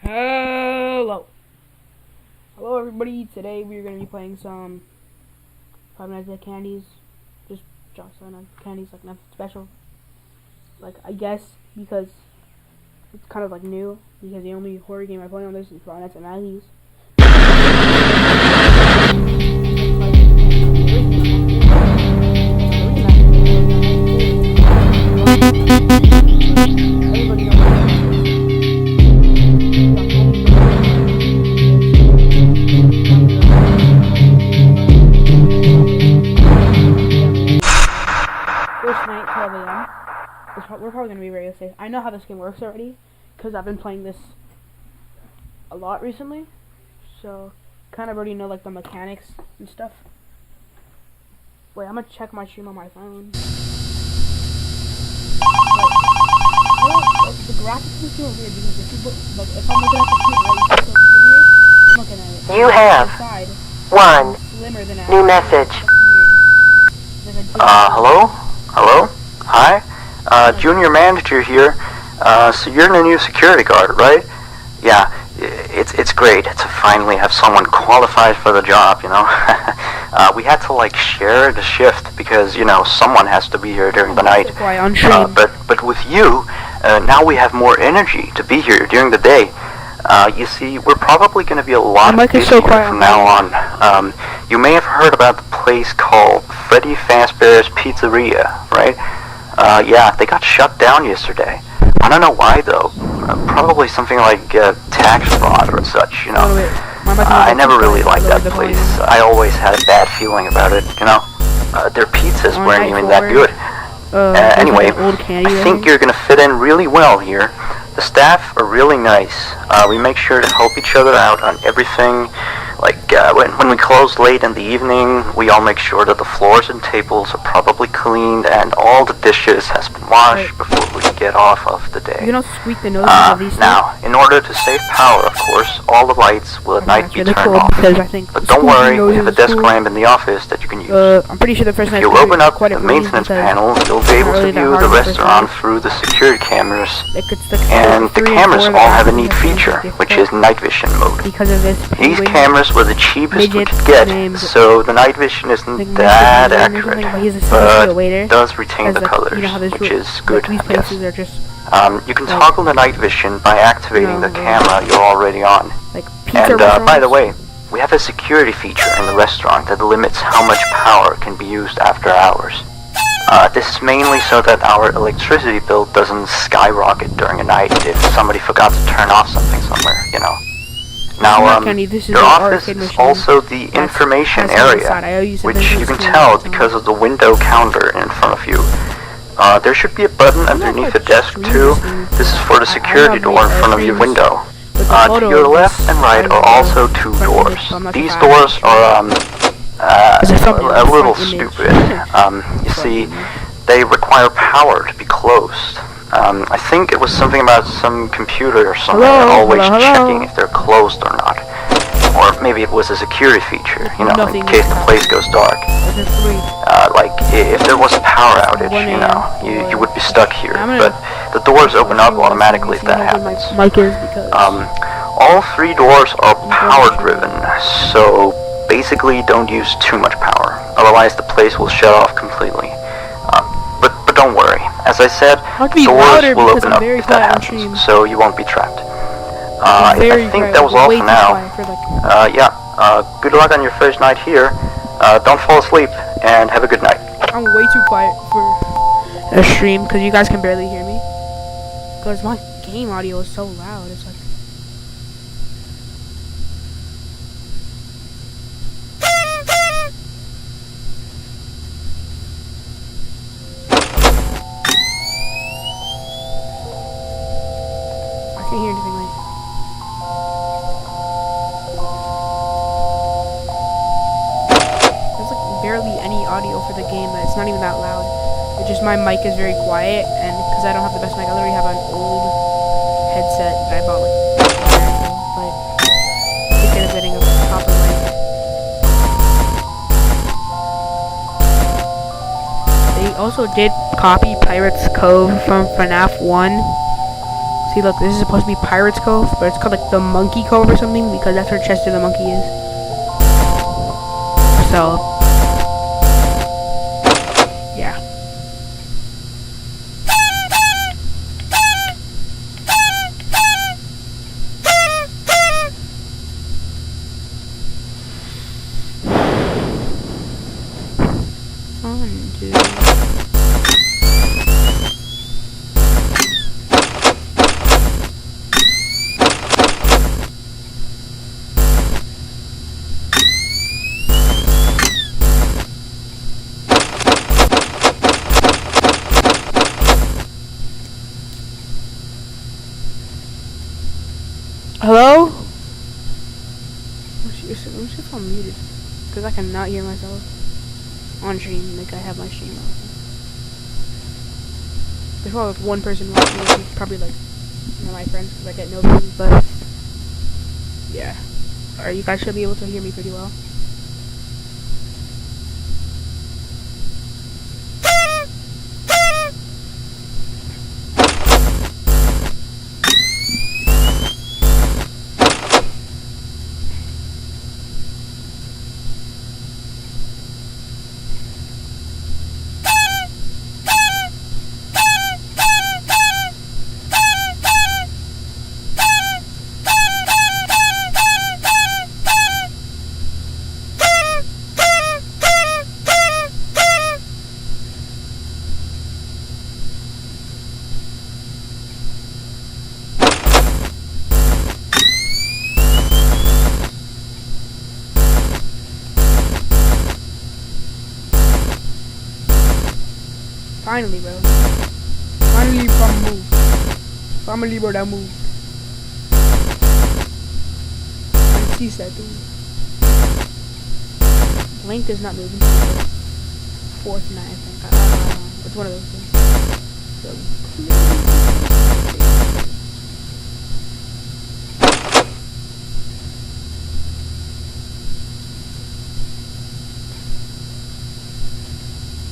Hello everybody. Today we're going to be playing some Five Nights at Candies. Just candies, like nothing special. Like, I guess because it's kind of like new, because the only horror game I play on this is Five Nights at Candies. We're probably going to be very safe. I know how this game works already, because I've been playing this a lot recently, so kind of already know like the mechanics and stuff. Wait, I'm going to check my stream on my phone. The graphics is still weird, because if I'm looking at the screen right here, I'm looking at it. You have one new message. Hello? Hello? Hi? Junior manager here. So you're the new security guard, right? Yeah, it's great to finally have someone qualified for the job, you know. We had to like share the shift because, you know, someone has to be here during the night. But with you, now we have more energy to be here during the day. You see, we're probably going to be a lot busier from now on. You may have heard about the place called Freddy Fazbear's Pizzeria, right? Yeah, they got shut down yesterday. I don't know why though. Probably something like tax fraud or such, you know. I never really liked that place. I always had a bad feeling about it, you know. Their pizzas weren't even that good. Anyway, I think you're gonna fit in really well here. The staff are really nice. We make sure to help each other out on everything. Like, when we close late in the evening, we all make sure that the floors and tables are probably cleaned and all the dishes has been washed before we get off of the day. You don't squeak the noses of these now, in order to save power, of course, all the lights will at night be turned off. But don't worry, we have a desk lamp in the office that you can use. I'm pretty sure the first night you open up the maintenance panel, you'll be able to view the restaurant through the security cameras. And the cameras all have a neat feature, which is night vision mode. These cameras were the cheapest we could get, so the night vision isn't that accurate, but it does retain the colors, which is good, I guess. You can toggle the night vision by activating the camera you're already on. And by the way, we have a security feature in the restaurant that limits how much power can be used after hours. This is mainly so that our electricity bill doesn't skyrocket during a night if somebody forgot to turn off something somewhere, you know. Now, your office is also the information area, which you can tell because of the window counter in front of you. There should be a button underneath the desk too. This is for the security door in front of your window. To your left and right are also two doors. These doors are a little stupid. You see, they require power to be closed. I think it was something about some computer or something always checking if they're closed or not. Or maybe it was a security feature, you know, in case the place goes dark. Like, if there was a power outage, you know, you would be stuck here. But the doors open up automatically if that happens. All three doors are power-driven, so basically don't use too much power. Otherwise the place will shut off completely. But don't worry. As I said, doors will open up if that happens, so you won't be trapped. I think that was all for now. Yeah, good luck on your first night here. Don't fall asleep, and have a good night. I'm way too quiet for a stream, because you guys can barely hear me. Because my game audio is so loud, it's like... I can't hear anything like there's like barely any audio for the game, but it's not even that loud. It's just my mic is very quiet, and because I don't have the best mic, I literally have an old headset that I bought like a year ago, but thinking of getting a proper mic. They also did copy Pirates Cove from FNaF 1. So See, look, this is supposed to be Pirate's Cove, but it's called like the Monkey Cove or something because that's where Chester the monkey is. So, yeah. One, two. Hello? Let me see if I'm muted. Because I cannot hear myself on stream. Like, I have my stream on. There's probably one person watching. It's probably like, my friends, because I get nobody. But, yeah. Alright, you guys should be able to hear me pretty well. Finally, bro. Finally, bro, moved. Finally, bro, that moved. I see that, dude. Length is not moving. Fourth night, I think. I don't know. It's one of those things. So,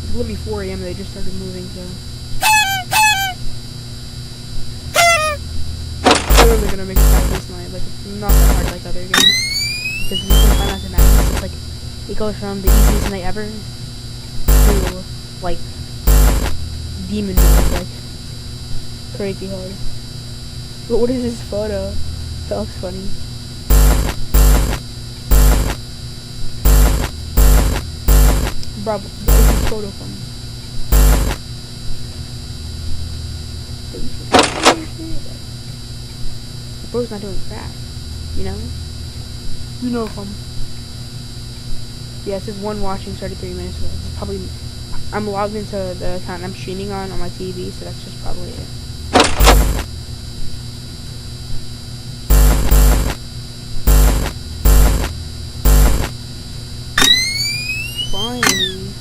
it's literally 4 AM. They just started moving, so. Totally gonna make it past this night. Like, it's not that hard like other games. Because we can find out the night. It's like, it goes from the easiest night ever to, like, demon mode, like, crazy hard. But what is this photo? That looks funny. Bro, what is this photo from? The bro's not doing crap, you know? You know from. Yeah, it says one watching 33 minutes ago. It's probably, I'm logged into the account I'm streaming on my TV, so that's just probably it. Finally.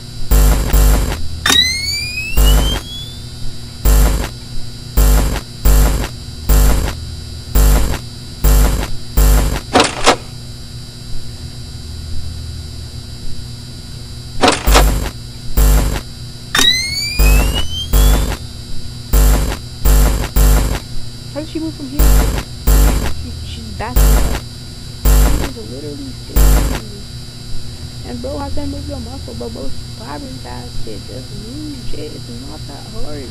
How did she move from here? She's backing up. She's literally standing. And bro, how can move your muscle? Bro, bro's firing fast shit. Just move shit. It's not that hard.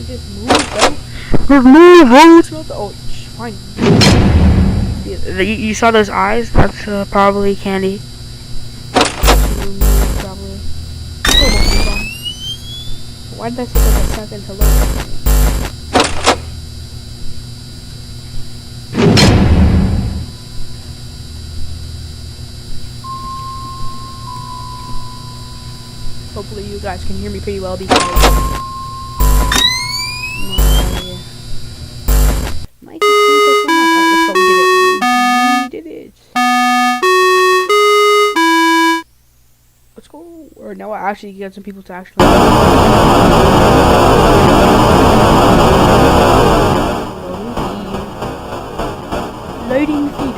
Just move, bro. Just move, bro. It's not the. Oh, fine. You saw those eyes? That's probably candy. Probably. Why did that take like a second to load? Hopefully you guys can hear me pretty well because my mic is so much. Let's go, we did it. We did it. Let's go. Or now I actually get some people to actually loading feed.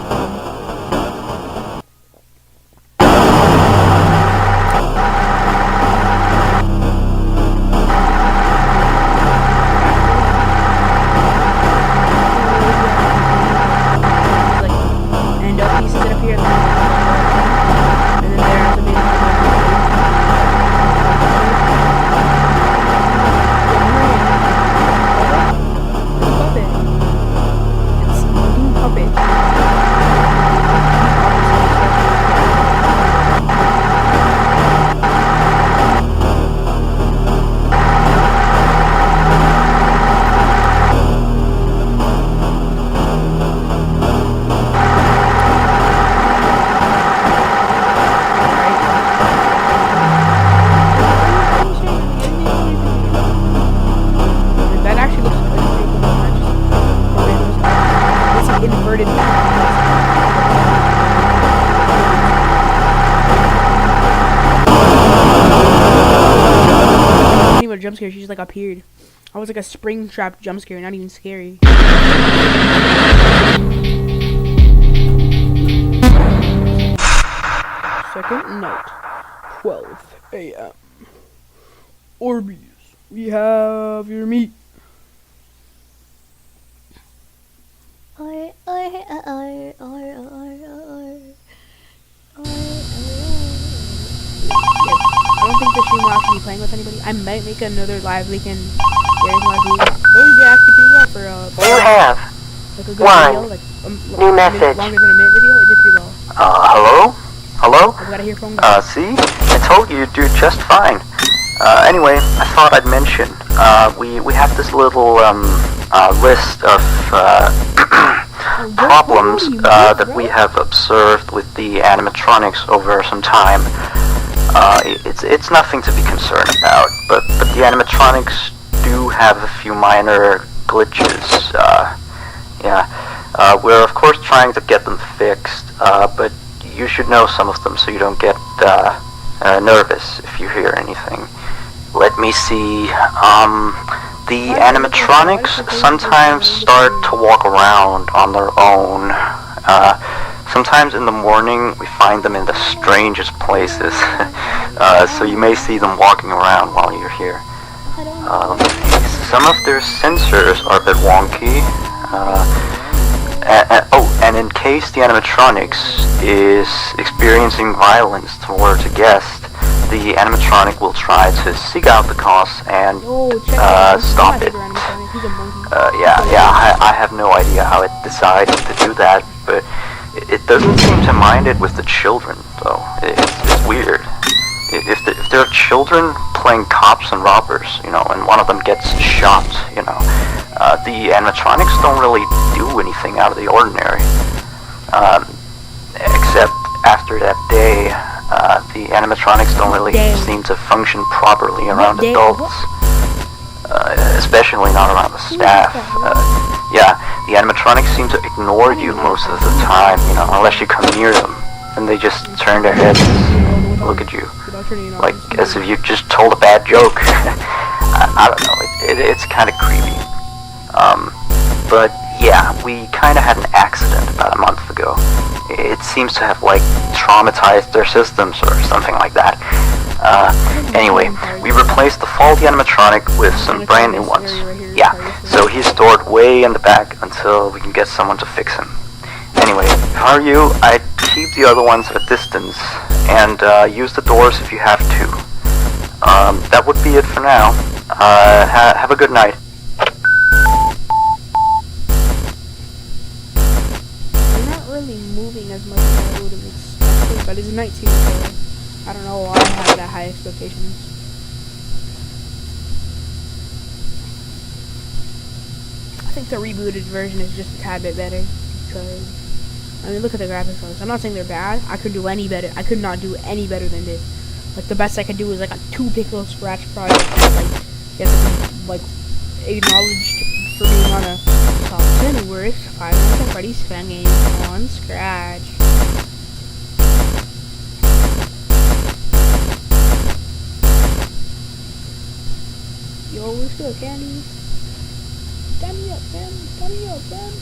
a jump scare. She just like appeared. I was like a spring trap jump scare, not even scary. Second night, 12 a.m. Orbeez, we have your meat. I don't think the stream will actually be playing with anybody. I might make another live weekend those are actually pretty well for You have like a good one video, like new message. Longer than a minute video. It did pretty well. Hello? Hello? I gotta hear phone See? I told you you'd do just fine. Anyway, I thought I'd mention, we have this little, list of, problems, that we have observed with the animatronics over some time. It's nothing to be concerned about, but the animatronics do have a few minor glitches. We're of course trying to get them fixed, but you should know some of them so you don't get nervous if you hear anything. Let me see. The animatronics sometimes start to walk around on their own. Sometimes in the morning we find them in the strangest places, so you may see them walking around while you're here. Some of their sensors are a bit wonky. And in case the animatronics is experiencing violence towards a guest, the animatronic will try to seek out the cause and stop it. I have no idea how it decides to do that, but it doesn't seem to mind it with the children, though. It's weird. If there are children playing cops and robbers, and one of them gets shot, the animatronics don't really do anything out of the ordinary. Except after that day, the animatronics don't really seem to function properly around adults. Especially not around the staff. The animatronics seem to ignore you most of the time, unless you come near them. And they just turn their heads and look at you, like as if you just told a bad joke. I don't know, it's kind of creepy. But yeah, we kind of had an accident about a month ago. It seems to have traumatized their systems or something like that. Anyway, we replaced the faulty animatronic with some brand new ones. Yeah, so he's stored way in the back until we can get someone to fix him. Anyway, if I were you, I'd keep the other ones at a distance and use the doors if you have to. That would be it for now. Have a good night. They're not really moving as much as I would have expected, but it's night too, so I don't know why I have that high expectations. I think the rebooted version is just a tad bit better, because, look at the graphics on this. I'm not saying they're bad. I could do any better. I could not do any better than this. The best I could do is a 2-pixel scratch project that, gets, acknowledged for being on a top 10 worst 5 Nights at Freddy's fan game on Scratch. Yo, we're still candy. Stand me up, man. Stand me up, man.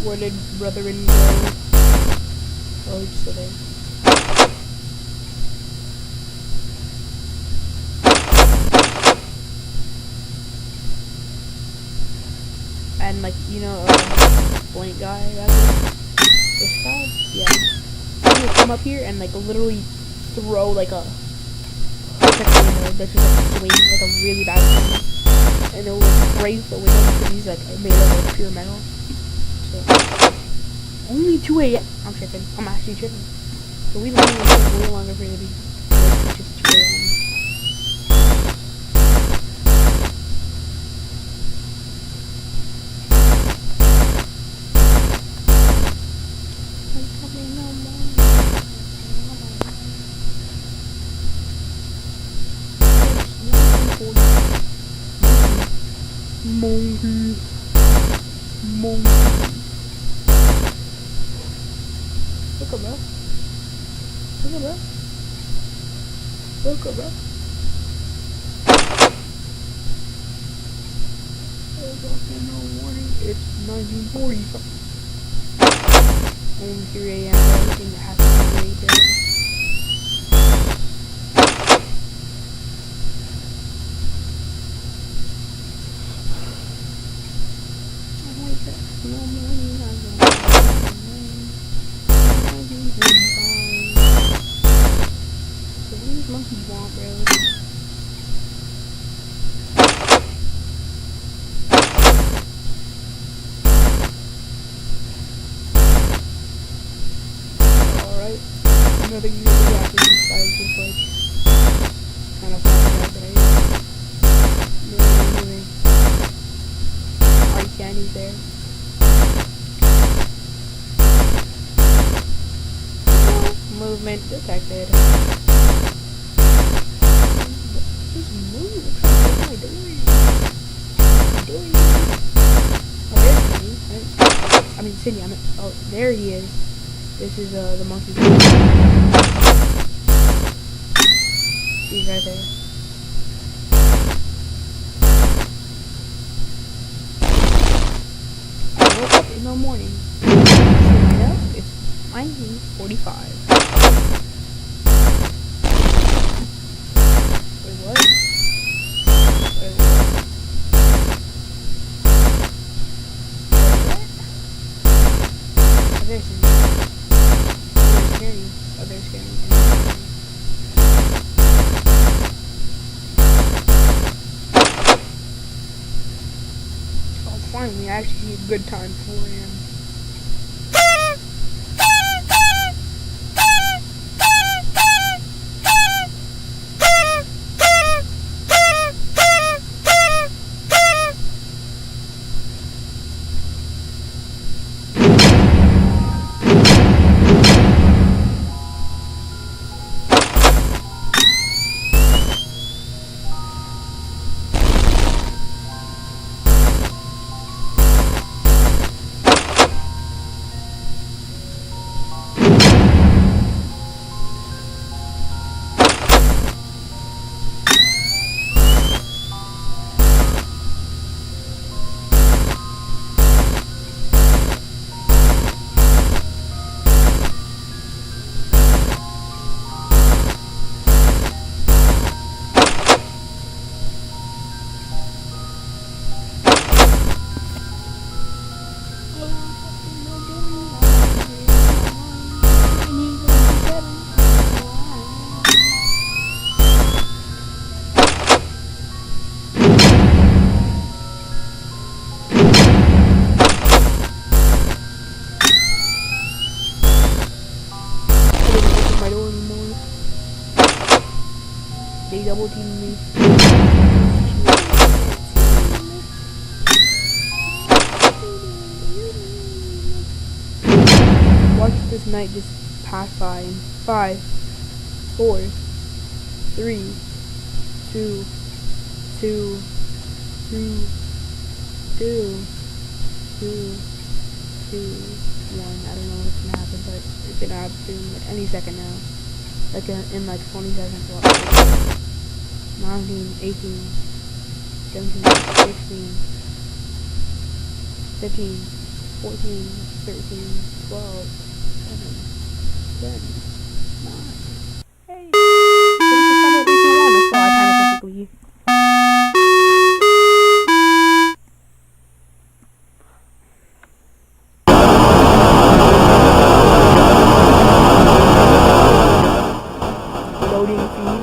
Where did Brotherin go? Oh, he's still there. And blank guy, this guy? Yeah. He would come up here and literally throw a that's just swing, a really bad swing. And it would break the window because he's made out of pure metal. So only 2 a.m. I'm tripping. I'm actually tripping. So we don't even way longer for it to be just 2 a.m. Monkey. Look up, bro. No warning. It's 1945. Only 3 a.m. Everything that has to be right there. No morning, I don't so what do these monkeys want, bro? Alright. Another year after these guys just like kind of far out, but I moving. Eye candies there. Movement detected. Just move. What am I doing? Oh, there's Cindy. I mean, Cindy. Oh, there he is. This is the monkey. He's right there. I woke up in the morning. It's 1945. Wait, what? Oh, there's some. They're scaring. Oh, they're scaring. Oh, finally, I actually see a good time for him. They double teamed me. Watch this night just pass by in 5, 4, 3, 2, 2, 2, 2, 2, 2, 1. I don't know what's gonna happen, but it's gonna happen any second now. Like in like 20 seconds. 19, 18, 17, 16, 15, 14, 13, 12, 7, 10, 9. Hey! Let's go, I time it perfectly. Loading feed.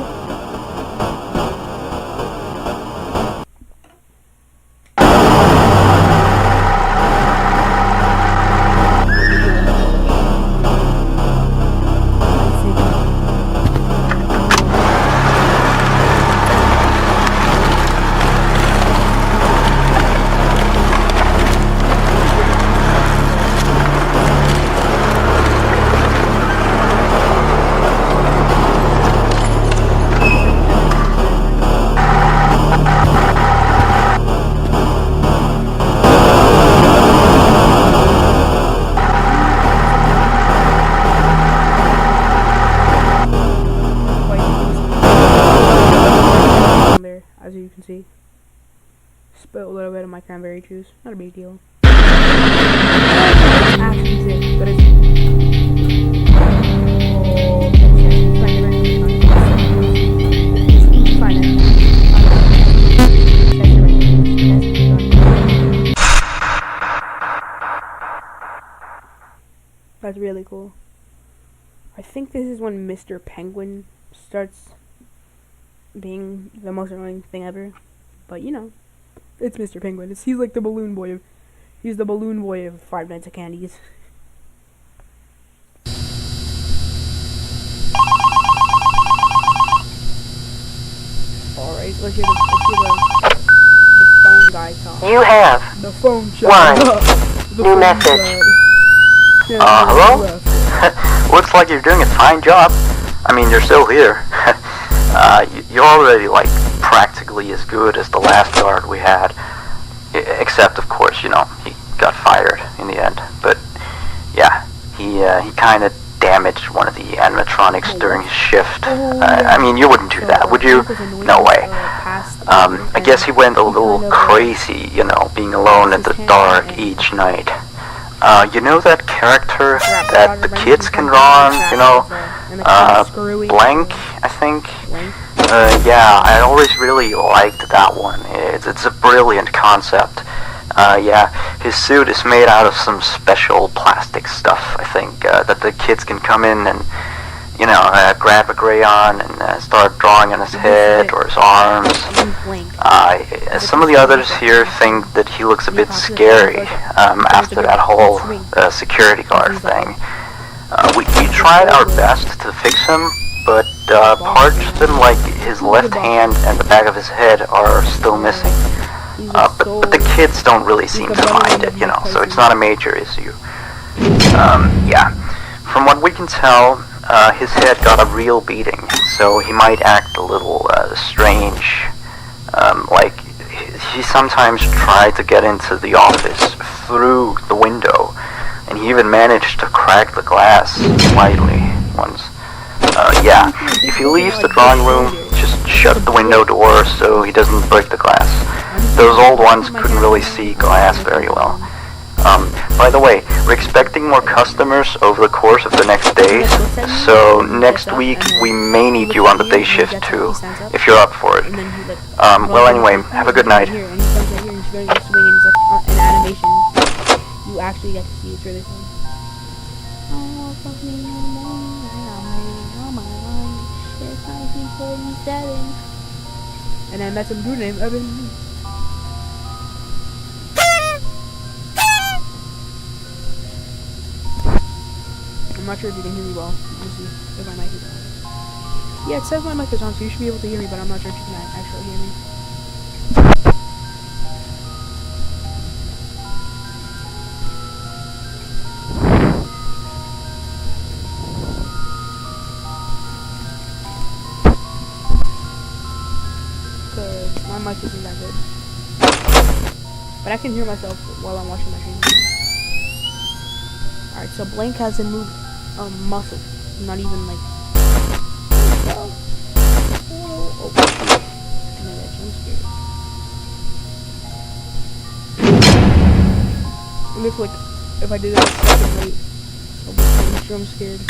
can see. Spill a little bit of my cranberry juice. Not a big deal. Actually sick, but it's... Oh, it's fine. That's really cool. I think this is when Mr. Penguin starts being the most annoying thing ever. But you know, it's Mr. Penguin. He's like the balloon boy. He's the balloon boy of Five Nights at Candy's. Alright, let's hear the phone guy talk. You have the phone one new message. Hello? Looks like you're doing a fine job. I mean, you're still here. You're already, like, practically as good as the last guard we had. Except, of course, you know, he got fired in the end. But, yeah, he kind of damaged one of the animatronics during his shift. I mean, you wouldn't do that, would you? No way. I guess he went a little crazy, you know, being alone in the dark each night. You know that character that the kids can draw on, you know, Blank, I think? Yeah, I always really liked that one. It's a brilliant concept. Yeah, his suit is made out of some special plastic stuff, I think, that the kids can come in and, you know, grab a crayon and start drawing on his head or his arms. Some of the others here think that he looks a bit scary after that whole security guard thing. We tried our best to fix him, but parts in like his left hand and the back of his head are still missing. But the kids don't really seem to mind it, you know, so it's not a major issue. Yeah, from what we can tell, his head got a real beating, so he might act a little strange. Like, he sometimes tried to get into the office through the window, and he even managed to crack the glass slightly once. Yeah, if he leaves the drawing room, just shut the window door so he doesn't break the glass. Those old ones couldn't really see glass very well. By the way, we're expecting more customers over the course of the next days, so next week we may need you on the day shift too, if you're up for it. Well anyway, have a good night. An animation. You actually get to see, it's really fun. And I met some dude named Evan. I'm not sure if you can hear me well. Let me see if my mic is on. Yeah, it says my mic is on, so you should be able to hear me, but I'm not sure if you can actually hear me. Because my mic isn't that good. But I can hear myself while I'm watching my stream. Alright, so Blank hasn't moved a muscle. Not even like... It looks like if I did it a second late, I'll be jump scared.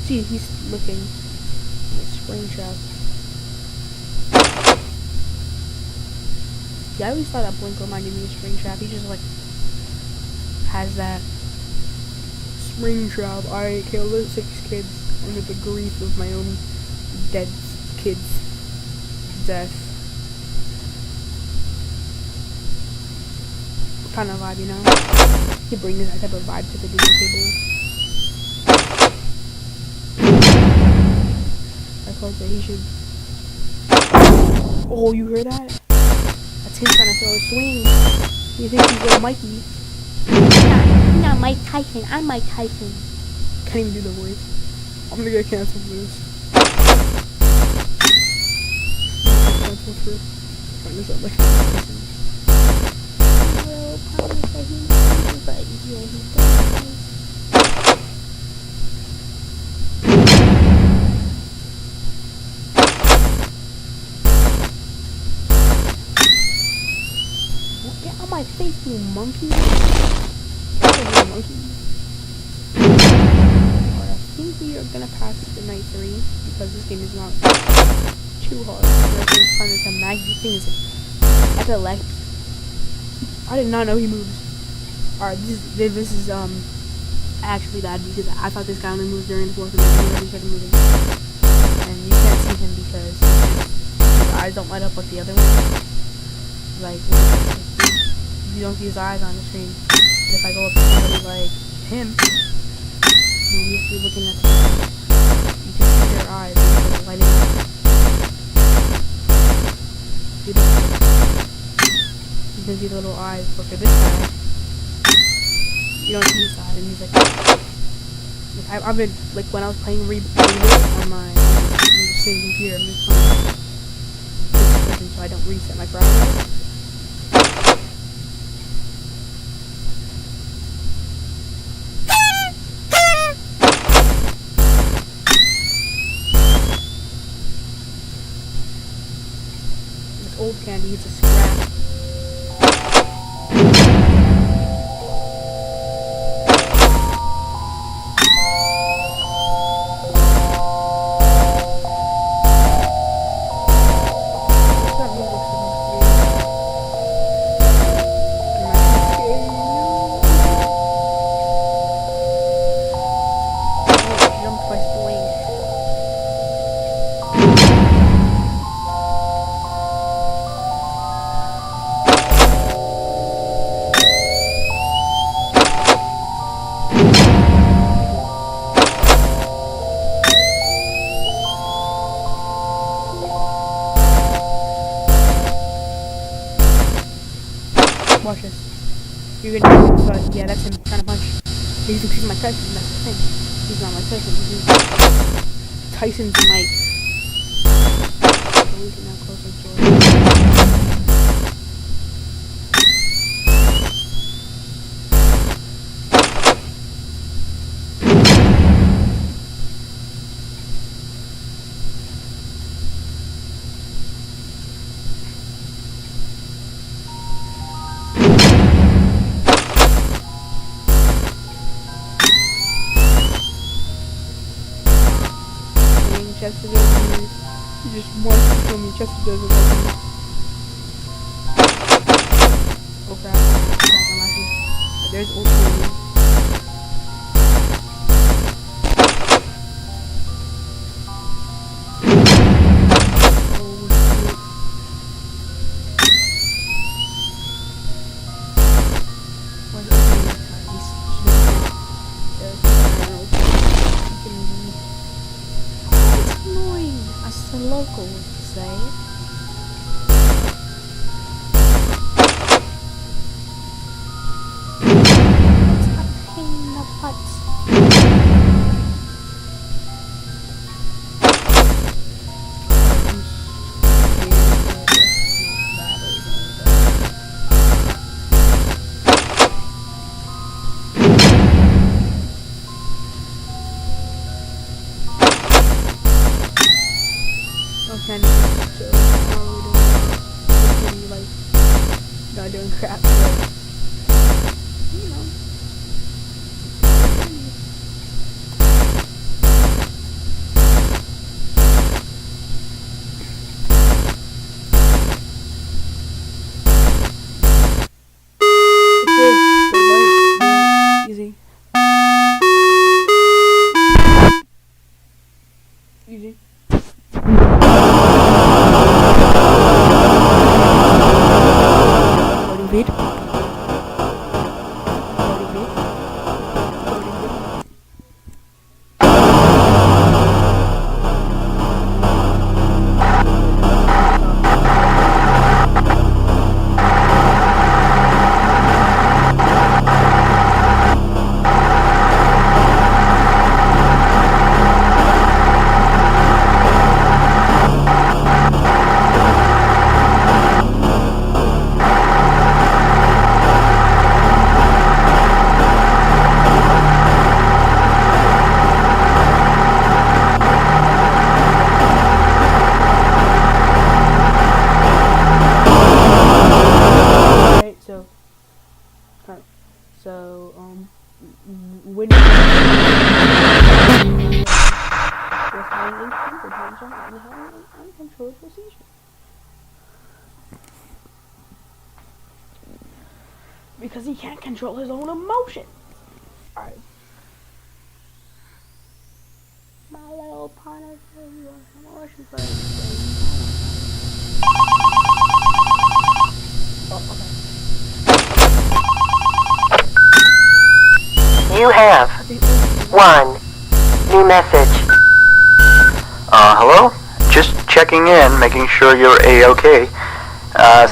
See, he's looking at spring trap. Yeah, I always thought that Blink reminded me of spring trap. He just like has that spring trap. I killed 6 kids under the grief of my own dead kids' death. Kind of vibe, you know? He brings that type of vibe to the dinner table. I thought that he should... Oh, you heard that? That's him trying to throw a swing. You think he's little Mikey? No, Yeah, Mike Tyson. I'm Mike Tyson. Can't even do the voice. I'm gonna get canceled for this. Canceled for trying to sound like Tyson. Well, promise that he knows, but yeah, he does. Get on my face, you monkey. Get out of here, monkey. Alright, I think we are gonna pass the night 3 because this game is not too hard. I think it's fun. It's a magic thing. It's like epileptic. I did not know he moves. Alright, this is actually bad because I thought this guy only moves during the 4th and then he already started moving. And you can't see him because his eyes don't light up like the other one. Like, you don't see his eyes on the screen. But if I go up to somebody like him, you'll be looking at them. You can see their eyes like, lighting up. You can see the little eyes, but for this guy, you don't see his eyes, and he's like I've been, like, when I was playing Reboot on my same computer, I'm just playing this version so I don't reset my browser. Old candy, it's a scrap. Watch this. You're gonna yeah, that's him trying to punch. You can see my Tyson, that's the thing. He's not my Tyson, he's Tyson's Mike. So we can now close the door. Chester doesn't move. He just wants to kill me. Chester doesn't love me. Oh crap. I'm lucky. But there's old Candy. The locals say. It's a pain in the butt. Kind of probably like not doing crap, but you know. Easy. Easy. Loading feed. Loading Because he can't control his own emotions. Alright. My little partner says you want some emotion for You have one new message. Hello? Just checking in, making sure you're A-okay.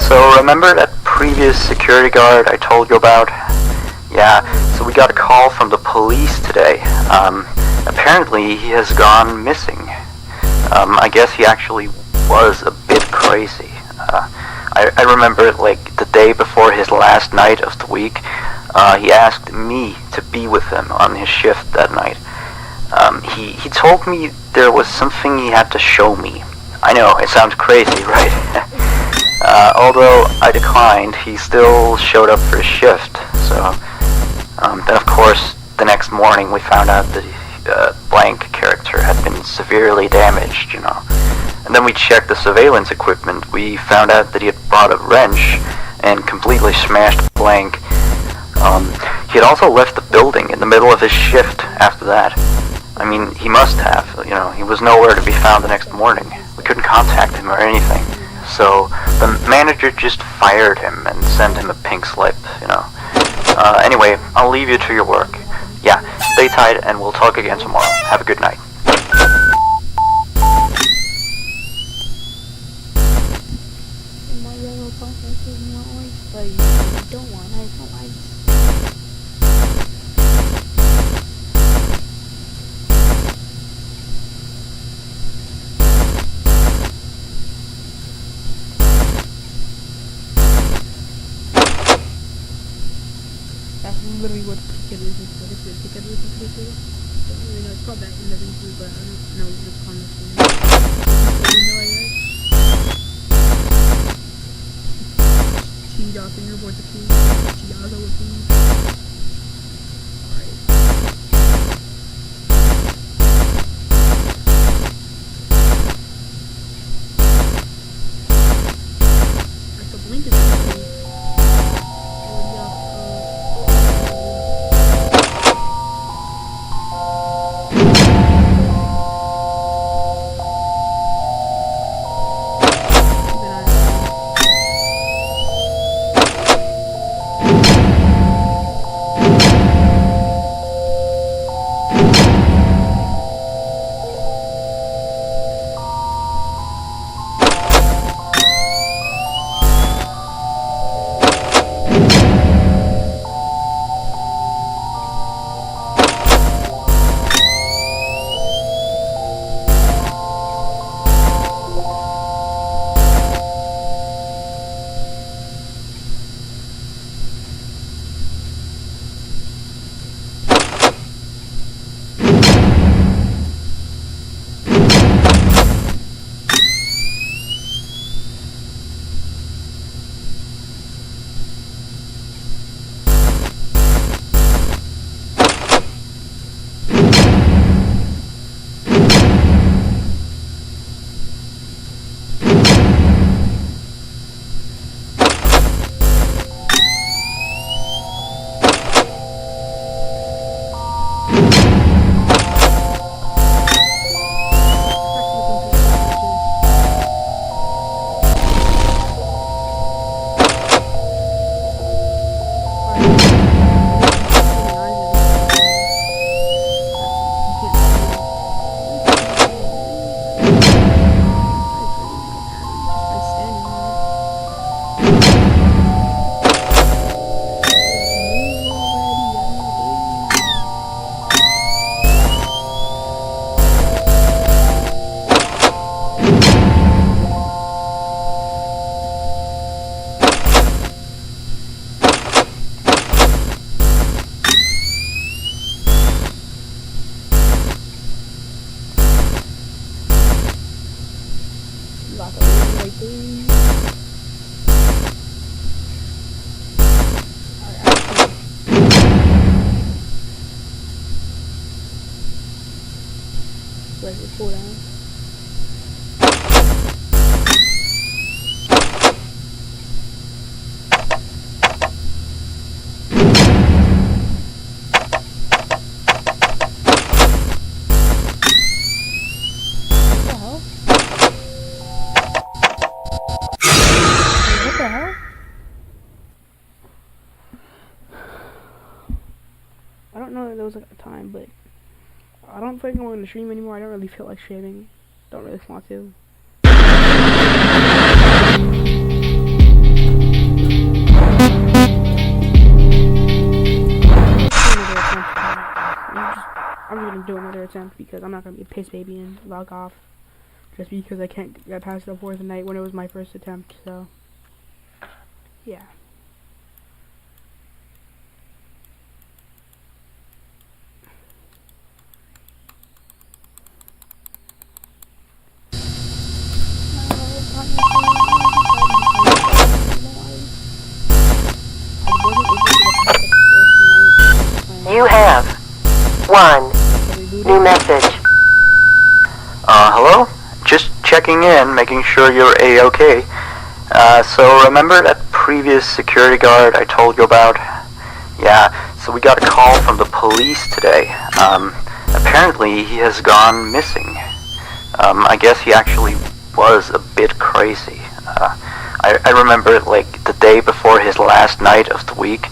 So remember that previous security guard I told you about? Yeah, so we got a call from the police today. Apparently he has gone missing. I guess he actually was a bit crazy. I remember, like, the day before his last night of the week, he asked me to be with him on his shift that night. He told me there was something he had to show me. I know, it sounds crazy, right? Although I declined, he still showed up for his shift, so... then of course, the next morning we found out that blank character had been severely damaged, you know. And then we checked the surveillance equipment. We found out that he had brought a wrench and completely smashed blank. He had also left the building in the middle of his shift after that. I mean, he must have, you know, he was nowhere to be found the next morning. We couldn't contact him or anything. So the manager just fired him and sent him a pink slip, you know. Anyway, I'll leave you to your work. Yeah, stay tight and we'll talk again tomorrow. Have a good night. My little partner says you want ice, but you don't want ice, no ice. That's literally what the ticket is. What is the ticket is? I don't really know. It's called that in the review, but I don't know what's on this one. Cheat off in your board the key. Chiago with me. Alright. Alright, so Blink is actually already up. Let it cool down. the hell? I don't know if there was like a time, but I don't think I'm going to stream anymore. I don't really feel like streaming. Don't really want to. I'm just gonna do another attempt because I'm not gonna be a piss baby and log off just because I can't get past the 4th night when it was my first attempt. So yeah. You have one new message. Hello? Just checking in, making sure you're A-okay. So remember that previous security guard I told you about? Yeah, so we got a call from the police today. Apparently he has gone missing. I guess he actually was a bit crazy. I remember, like, the day before his last night of the week,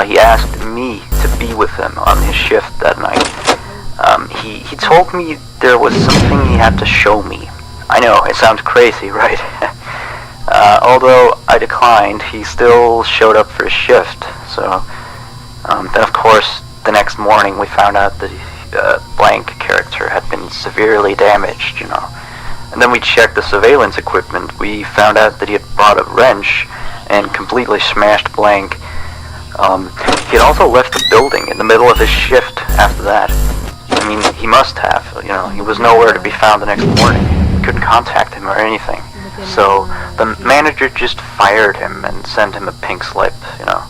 he asked me to be with him on his shift that night. He told me there was something he had to show me. I know, it sounds crazy, right? Although I declined, he still showed up for his shift. So, then of course, the next morning we found out that blank character had been severely damaged, you know. And then we checked the surveillance equipment. We found out that he had brought a wrench and completely smashed blank. He had also left the building in the middle of his shift after that. I mean, he must have, you know, he was nowhere to be found the next morning. We couldn't contact him or anything. So the manager just fired him and sent him a pink slip, you know.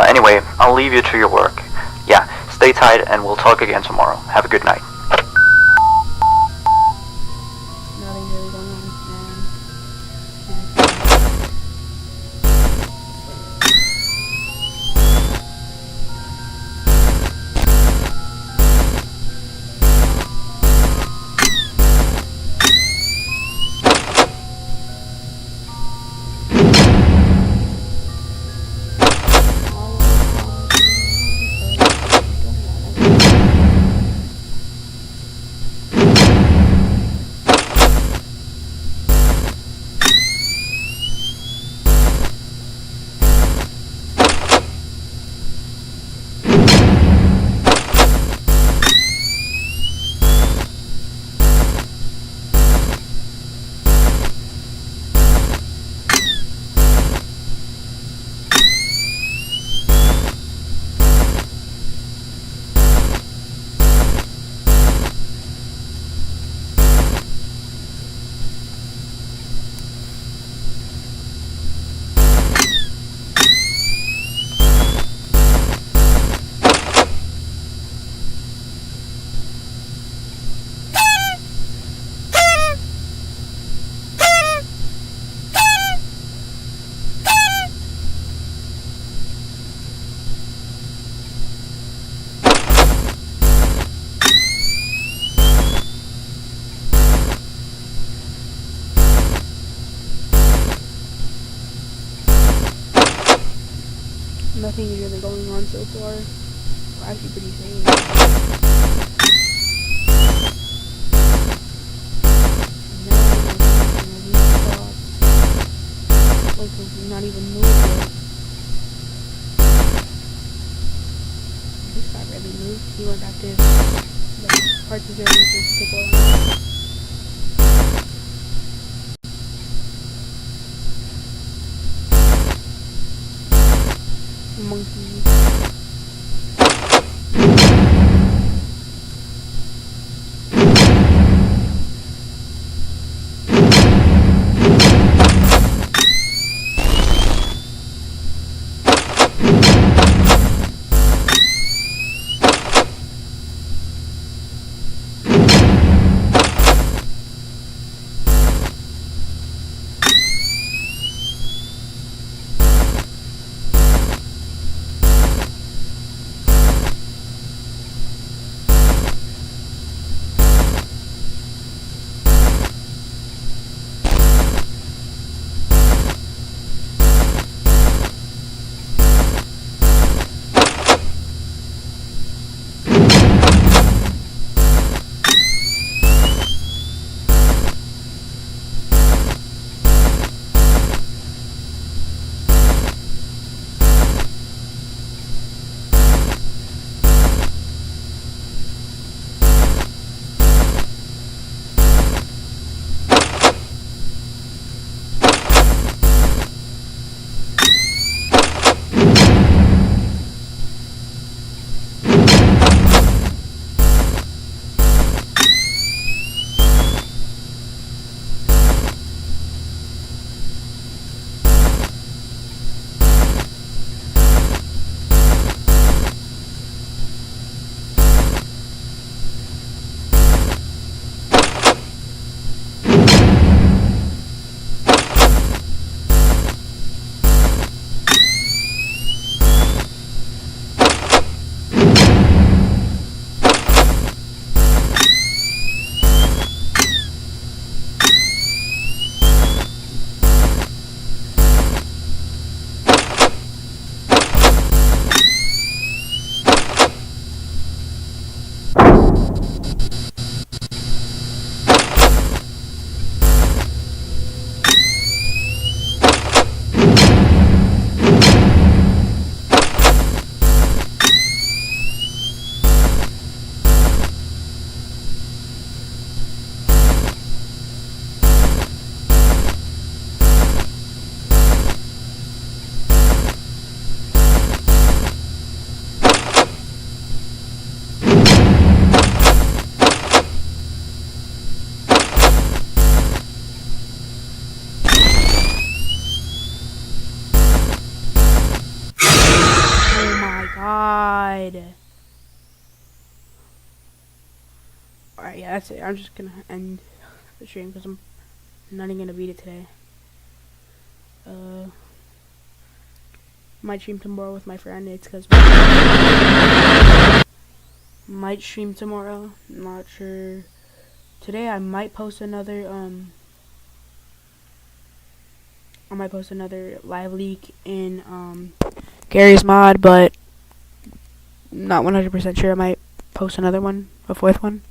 Anyway, I'll leave you to your work. Yeah, stay tight and we'll talk again tomorrow. Have a good night. Nothing really going on, nothing is really going on so far. We're actually pretty safe. Not even moving. This guy really moved. He went back to his parts of his stick on. Monkeys. god. Alright, yeah, that's it. I'm just gonna end the stream because I'm not even gonna beat it today. Might stream tomorrow with my friend. It's because might stream tomorrow. Not sure. Today I might post another live leak in Gary's mod, but not 100% sure. I might post another one, a fourth one.